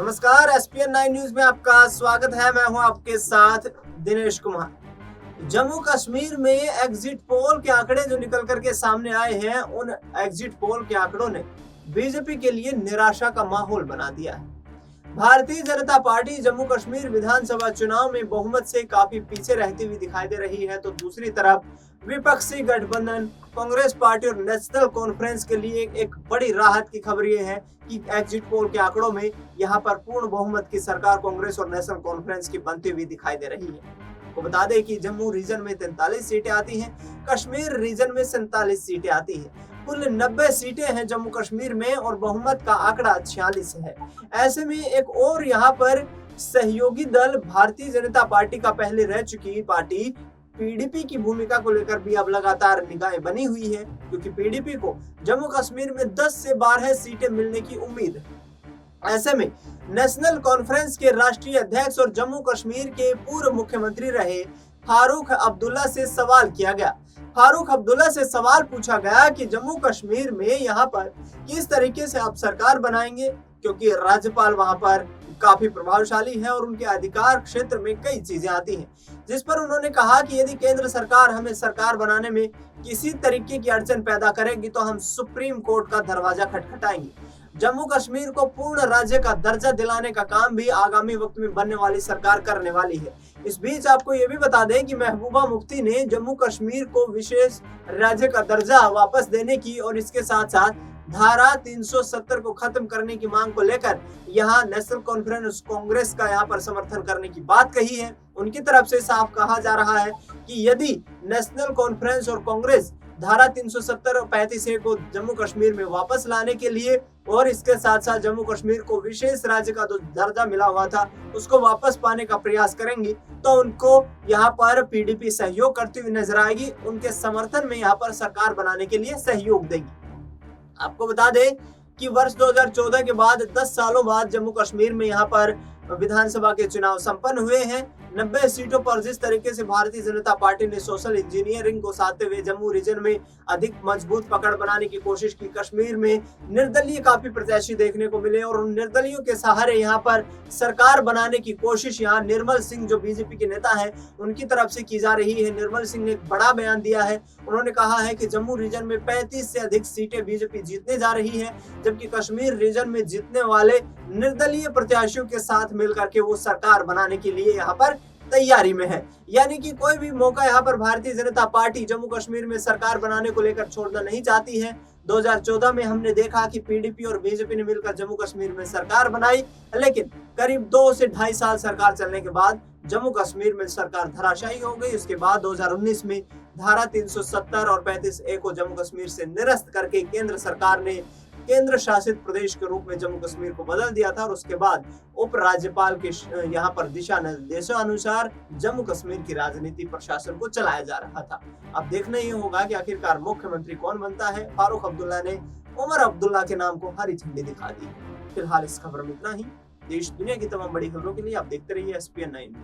नमस्कार, ESPN 9 news में आपका स्वागत है। मैं हूं आपके साथ दिनेश कुमार। जम्मू कश्मीर में एग्जिट पोल के आंकड़े जो निकल करके सामने आए हैं, उन एग्जिट पोल के आंकड़ों ने बीजेपी के लिए निराशा का माहौल बना दिया है। भारतीय जनता पार्टी जम्मू कश्मीर विधानसभा चुनाव में बहुमत से काफी पीछे रहती हुई दिखाई दे रही है, तो दूसरी तरफ विपक्षी गठबंधन कांग्रेस पार्टी और नेशनल कॉन्फ्रेंस के लिए एक बड़ी राहत की खबर यह है कि एग्जिट पोल के आंकड़ों में यहां पर पूर्ण बहुमत की सरकार कांग्रेस और नेशनल कॉन्फ्रेंस की बनती हुई दिखाई दे रही है। आपको बता दें कि जम्मू रीजन में 43 सीटें आती हैं, कश्मीर रीजन में 47 सीटें आती हैं। कुल 90 सीटें हैं जम्मू कश्मीर में और बहुमत का आंकड़ा 46 है। ऐसे में एक और यहाँ पर सहयोगी दल भारतीय जनता पार्टी का पहले रह चुकी पार्टी पीडीपी की भूमिका को लेकर भी अब लगातार निगाहें बनी हुई है, क्योंकि पीडीपी को जम्मू कश्मीर में 10 से 12 सीटें मिलने की उम्मीद है। ऐसे में नेशनल कॉन्फ्रेंस के राष्ट्रीय अध्यक्ष और जम्मू कश्मीर के पूर्व मुख्यमंत्री रहे फारूक अब्दुल्ला से सवाल किया गया। फारूक अब्दुल्ला से सवाल पूछा गया कि जम्मू कश्मीर में यहाँ पर किस तरीके से आप सरकार बनाएंगे, क्योंकि राज्यपाल वहां पर काफी प्रभावशाली है और उनके अधिकार क्षेत्र में कई चीजें आती हैं, जिस पर उन्होंने कहा कि यदि केंद्र सरकार हमें सरकार बनाने में किसी तरीके की अड़चन पैदा करेगी तो हम सुप्रीम कोर्ट का दरवाजा खटखटाएंगे। जम्मू कश्मीर को पूर्ण राज्य का दर्जा दिलाने का काम भी आगामी वक्त में बनने वाली सरकार करने वाली है। इस बीच आपको ये भी बता दें कि महबूबा मुफ्ती ने जम्मू कश्मीर को विशेष राज्य का दर्जा वापस देने की और इसके साथ साथ धारा 370 को खत्म करने की मांग को लेकर यहाँ नेशनल कॉन्फ्रेंस कांग्रेस का यहाँ पर समर्थन करने की बात कही है। उनकी तरफ से साफ कहा जा रहा है कि यदि नेशनल कॉन्फ्रेंस और कांग्रेस धारा 370 और 35A को जम्मू कश्मीर में वापस लाने के लिए और इसके साथ साथ जम्मू कश्मीर को विशेष राज्य का जो दर्जा मिला हुआ था उसको वापस पाने का प्रयास करेंगी, तो उनको यहाँ पर पीडीपी सहयोग करती हुई नजर आएगी। उनके समर्थन में यहाँ पर सरकार बनाने के लिए सहयोग देगी। आपको बता दें कि वर्ष 2014 के बाद 10 सालों बाद जम्मू कश्मीर में यहाँ पर विधानसभा के चुनाव संपन्न हुए हैं। 90 सीटों पर जिस तरीके से भारतीय जनता पार्टी ने सोशल इंजीनियरिंग को साधते हुए जम्मू रीजन में अधिक मजबूत पकड़ बनाने की कोशिश की, कश्मीर में निर्दलीय काफी प्रत्याशी देखने को मिले और उन निर्दलियों के सहारे यहाँ पर सरकार बनाने की कोशिश यहाँ निर्मल सिंह जो बीजेपी के नेता है उनकी तरफ से की जा रही है। निर्मल सिंह ने एक बड़ा बयान दिया है। उन्होंने कहा है कि जम्मू रीजन में 35 से अधिक सीटें बीजेपी जीतने जा रही है, जबकि कश्मीर रीजन में जीतने वाले निर्दलीय प्रत्याशियों के साथ मिलकर के वो सरकार बनाने के लिए यहाँ पर तैयारी में है। यानी कि कोई भी मौका यहाँ पर भारतीय जनता पार्टी जम्मू कश्मीर में सरकार बनाने को लेकर छोड़ना नहीं चाहती है। 2014 में हमने देखा कि पीडीपी और बीजेपी ने मिलकर जम्मू कश्मीर में सरकार बनाई, लेकिन करीब 2 से ढाई साल सरकार चलने के बाद जम्मू कश्मीर में सरकार धराशायी हो गई। उसके बाद 2019 में धारा 370 और 35A को जम्मू कश्मीर से निरस्त करके केंद्र सरकार ने केंद्र शासित प्रदेश के रूप में जम्मू कश्मीर को बदल दिया था और उसके बाद उप राज्यपाल के यहाँ पर दिशा निर्देशों अनुसार जम्मू कश्मीर की राजनीति प्रशासन को चलाया जा रहा था। अब देखना ये होगा कि आखिरकार मुख्यमंत्री कौन बनता है। फारूक अब्दुल्ला ने उमर अब्दुल्ला के नाम को हरी झंडी दिखा दी। फिलहाल इस खबर में इतना ही। देश दुनिया की तमाम बड़ी खबरों के लिए आप देखते रहिए एसपीएन 9।